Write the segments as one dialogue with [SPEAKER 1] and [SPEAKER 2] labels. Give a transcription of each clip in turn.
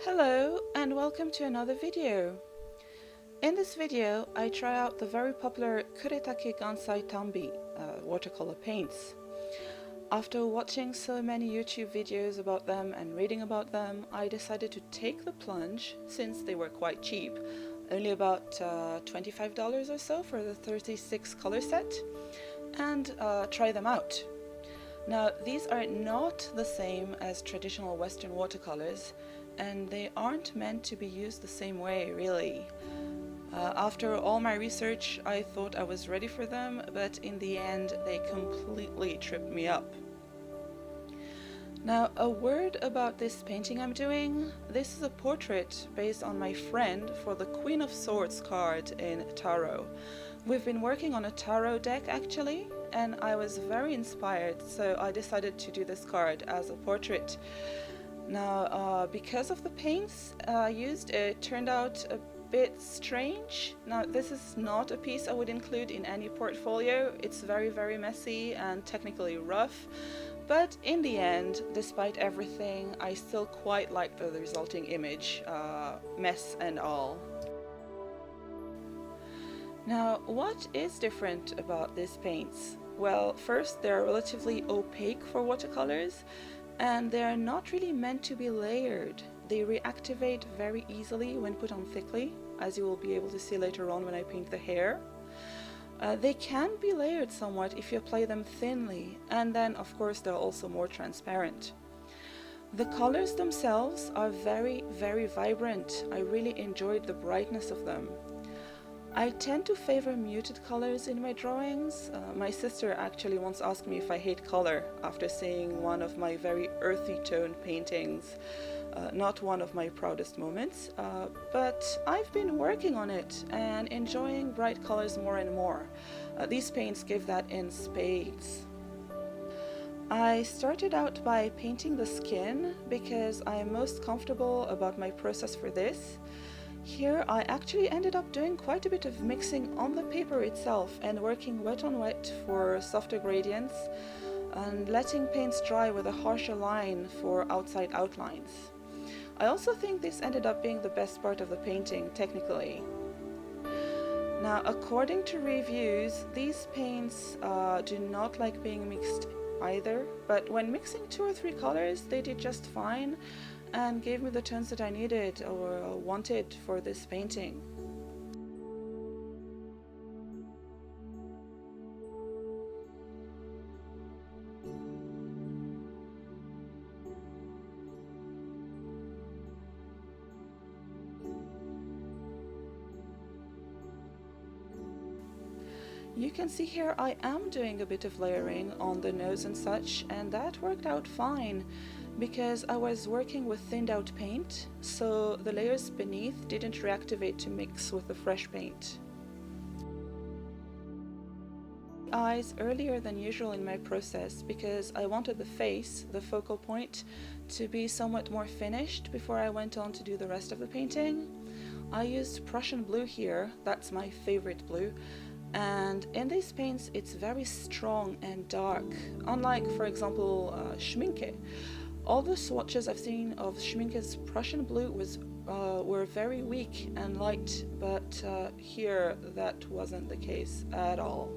[SPEAKER 1] Hello and welcome to another video. In this video I try out the very popular Kuretake Gansai Tambi watercolor paints. After watching so many YouTube videos about them and reading about them, I decided to take the plunge since they were quite cheap, only about $25 or so for the 36 color set, and try them out. Now, these are not the same as traditional Western watercolors, and they aren't meant to be used the same way, really. After all my research, I thought I was ready for them, but in the end, they completely tripped me up. Now, a word about this painting I'm doing. This is a portrait based on my friend for the Queen of Swords card in Tarot. We've been working on a tarot deck actually, and I was very inspired, so I decided to do this card as a portrait. Now, because of the paints used, it turned out a bit strange. Now, this is not a piece I would include in any portfolio. It's very messy and technically rough, but in the end, despite everything, I still quite like the resulting image, mess and all. Now, what is different about these paints? Well, first, they're relatively opaque for watercolors, and they're not really meant to be layered. They reactivate very easily when put on thickly, as you will be able to see later on when I paint the hair. They can be layered somewhat if you apply them thinly, and then of course they're also more transparent. The colors themselves are very vibrant. I really enjoyed the brightness of them. I tend to favor muted colors in my drawings. My sister actually once asked me if I hate color after seeing one of my very earthy tone paintings. Not one of my proudest moments, but I've been working on it and enjoying bright colors more and more. These paints give that in spades. I started out by painting the skin because I'm most comfortable about my process for this. Here I actually ended up doing quite a bit of mixing on the paper itself and working wet on wet for softer gradients and letting paints dry with a harsher line for outside outlines. I also think this ended up being the best part of the painting technically. Now, according to reviews, these paints do not like being mixed either, but when mixing 2 or 3 colors they did just fine and gave me the tones that I needed or wanted for this painting. You can see here I am doing a bit of layering on the nose and such, and that worked out fine because I was working with thinned out paint, so the layers beneath didn't reactivate to mix with the fresh paint. Eyes earlier than usual in my process because I wanted the face, the focal point, to be somewhat more finished before I went on to do the rest of the painting. I used Prussian blue here, that's my favorite blue, and in these paints it's very strong and dark, unlike for example Schminke. All the swatches I've seen of Schminke's Prussian blue were very weak and light, but here that wasn't the case at all.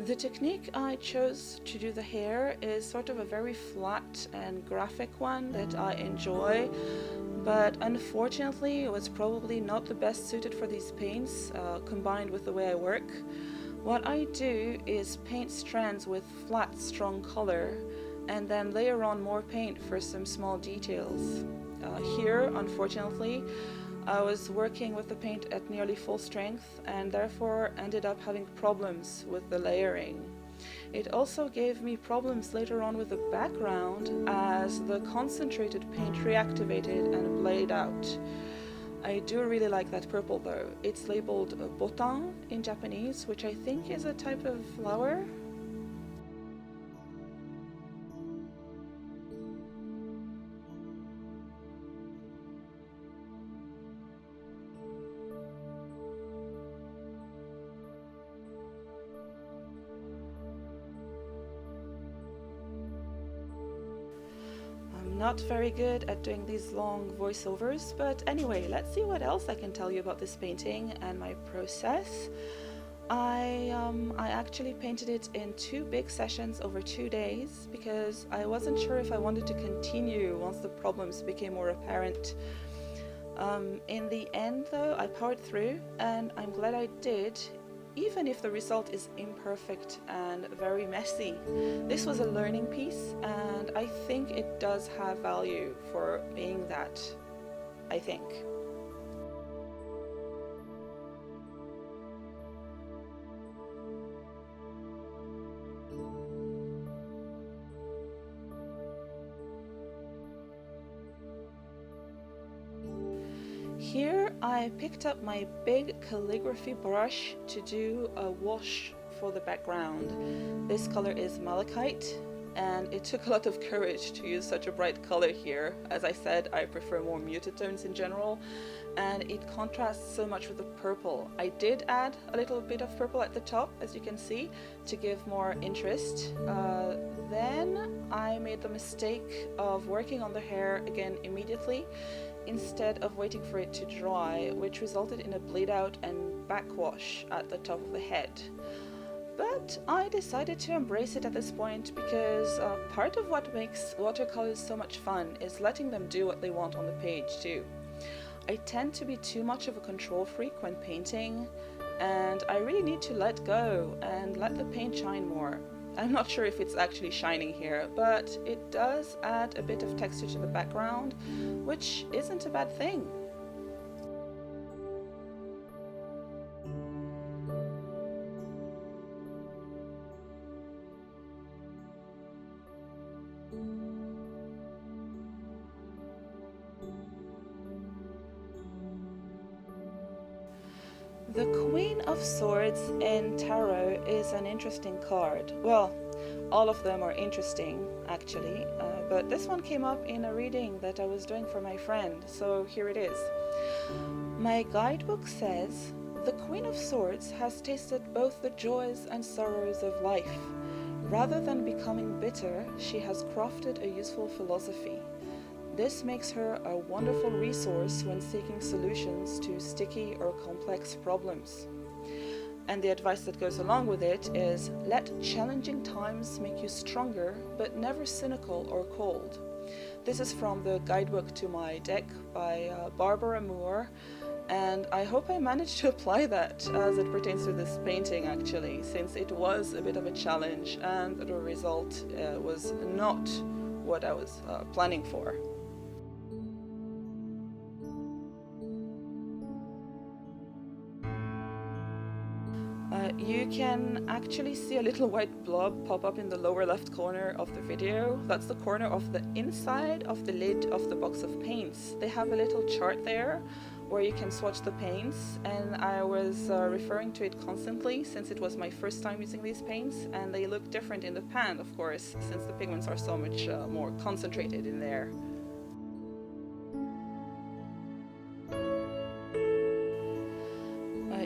[SPEAKER 1] The technique I chose to do the hair is sort of a very flat and graphic one that I enjoy, but unfortunately it was probably not the best suited for these paints, combined with the way I work. What I do is paint strands with flat, strong color and then layer on more paint for some small details. Here, unfortunately, I was working with the paint at nearly full strength and therefore ended up having problems with the layering. It also gave me problems later on with the background as the concentrated paint reactivated and bled out. I do really like that purple though. It's labeled botan in Japanese, which I think is a type of flower. not very good at doing these long voiceovers, but anyway, let's see what else I can tell you about this painting and my process. I actually painted it in 2 big sessions over 2 days because I wasn't sure if I wanted to continue once the problems became more apparent. In the end though, I powered through, and I'm glad I did, even if the result is imperfect and very messy. This was a learning piece, and I think it does have value for being that, I think. Here I picked up my big calligraphy brush to do a wash for the background. This color is malachite, and it took a lot of courage to use such a bright color here. As I said, I prefer more muted tones in general, and it contrasts so much with the purple. I did add a little bit of purple at the top, as you can see, to give more interest. Then I made the mistake of working on the hair again immediately, instead of waiting for it to dry, which resulted in a bleed out and backwash at the top of the head. But I decided to embrace it at this point because part of what makes watercolors so much fun is letting them do what they want on the page too. I tend to be too much of a control freak when painting, and I really need to let go and let the paint shine more. I'm not sure if it's actually shining here, but it does add a bit of texture to the background, which isn't a bad thing. The Queen of Swords in Tarot is an interesting card. Well, all of them are interesting, actually, but this one came up in a reading that I was doing for my friend, so here it is. My guidebook says, "The Queen of Swords has tasted both the joys and sorrows of life. Rather than becoming bitter, she has crafted a useful philosophy. This makes her a wonderful resource when seeking solutions to sticky or complex problems." And the advice that goes along with it is, let challenging times make you stronger, but never cynical or cold. This is from the guidebook to my deck by Barbara Moore, and I hope I managed to apply that as it pertains to this painting actually, since it was a bit of a challenge and the result was not what I was planning for. You can actually see a little white blob pop up in the lower left corner of the video. That's the corner of the inside of the lid of the box of paints. They have a little chart there where you can swatch the paints, and I was referring to it constantly since it was my first time using these paints, and they look different in the pan, of course, since the pigments are so much more concentrated in there.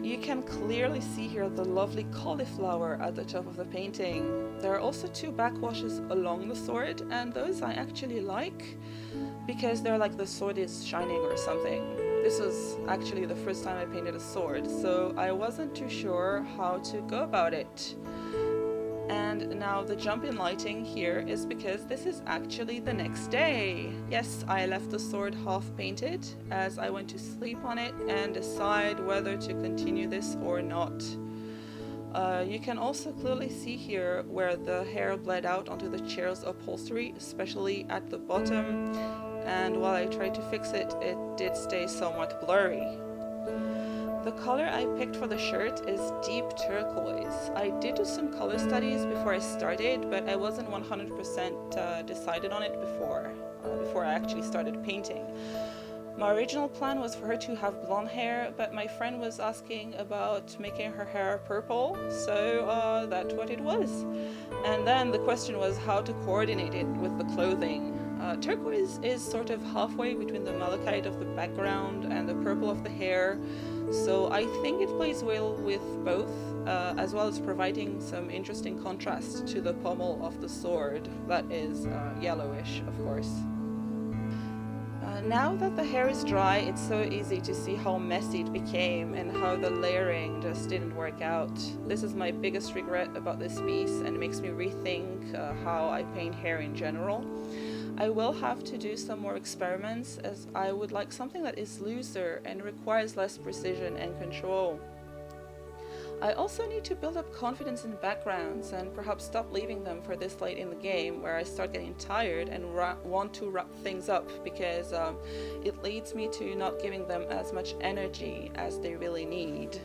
[SPEAKER 1] You can clearly see here the lovely cauliflower at the top of the painting. There are also 2 backwashes along the sword, and those I actually like because they're like the sword is shining or something. This was actually the first time I painted a sword, so I wasn't too sure how to go about it. And now the jump in lighting here is because this is actually the next day. Yes, I left the sword half painted as I went to sleep on it and decide whether to continue this or not. You can also clearly see here where the hair bled out onto the chair's upholstery, especially at the bottom, and while I tried to fix it, it did stay somewhat blurry. The color I picked for the shirt is deep turquoise. I did do some color studies before I started, but I wasn't 100% decided on it before I actually started painting. My original plan was for her to have blonde hair, but my friend was asking about making her hair purple, so that's what it was. And then the question was how to coordinate it with the clothing. Turquoise is sort of halfway between the malachite of the background and the purple of the hair, so I think it plays well with both, as well as providing some interesting contrast to the pommel of the sword that is yellowish, of course. Now that the hair is dry, it's so easy to see how messy it became and how the layering just didn't work out. This is my biggest regret about this piece, and it makes me rethink how I paint hair in general. I will have to do some more experiments, as I would like something that is looser and requires less precision and control. I also need to build up confidence in backgrounds and perhaps stop leaving them for this late in the game, where I start getting tired and want to wrap things up, because it leads me to not giving them as much energy as they really need.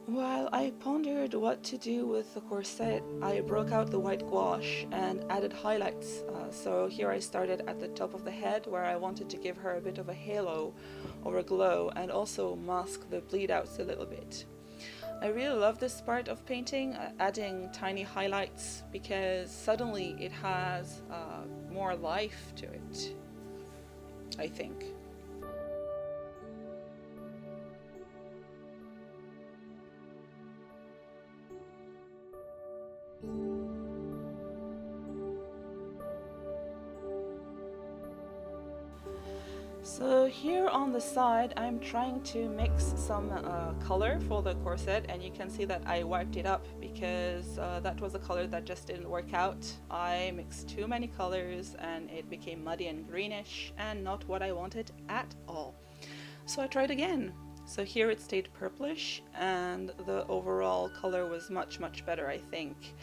[SPEAKER 1] While I pondered what to do with the corset, I broke out the white gouache and added highlights. So here I started at the top of the head, where I wanted to give her a bit of a halo or a glow, and also mask the bleed outs a little bit. I really love this part of painting, adding tiny highlights, because suddenly it has more life to it, I think. So here on the side, I'm trying to mix some color for the corset, and you can see that I wiped it up because that was a color that just didn't work out. I mixed too many colors and it became muddy and greenish and not what I wanted at all. So I tried again. So here it stayed purplish and the overall color was much better, I think.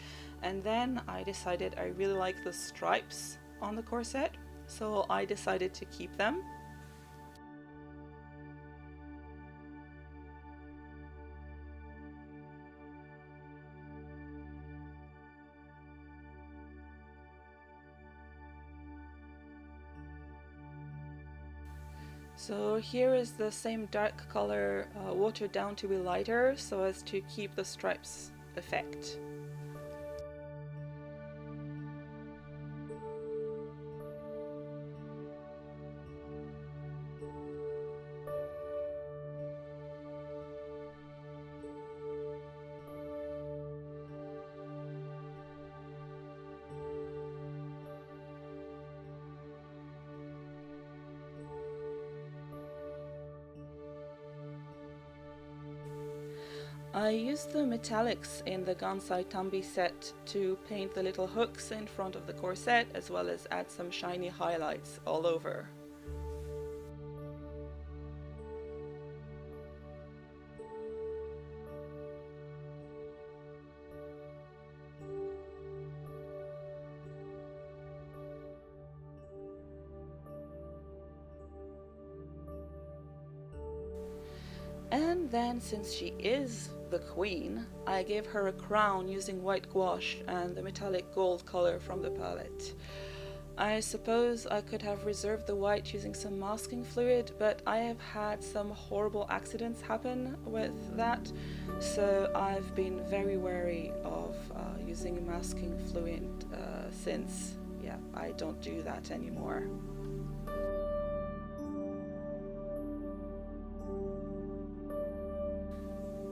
[SPEAKER 1] And then I decided I really like the stripes on the corset, so I decided to keep them. So here is the same dark color watered down to be lighter, so as to keep the stripes effect. I used the metallics in the Gansai Tambi set to paint the little hooks in front of the corset, as well as add some shiny highlights all over. And then, since she is the queen, I gave her a crown using white gouache and the metallic gold color from the palette. I suppose I could have reserved the white using some masking fluid, but I have had some horrible accidents happen with that, so I've been very wary of using masking fluid since, yeah, I don't do that anymore.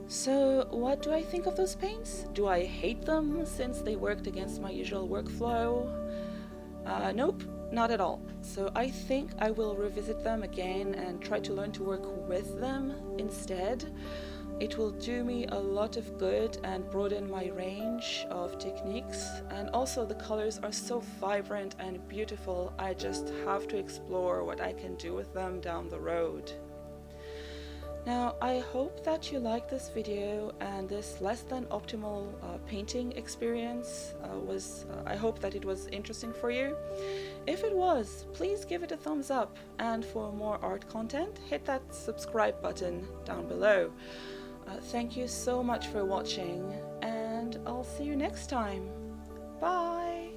[SPEAKER 1] So what do I think of those paints? Do I hate them since they worked against my usual workflow? Nope, not at all. So I think I will revisit them again and try to learn to work with them instead. It will do me a lot of good and broaden my range of techniques, and also the colors are so vibrant and beautiful. I just have to explore what I can do with them down the road. Now, I hope that you liked this video and this less than optimal painting experience I hope that it was interesting for you. If it was, please give it a thumbs up, and for more art content, hit that subscribe button down below. Thank you so much for watching, and I'll see you next time. Bye!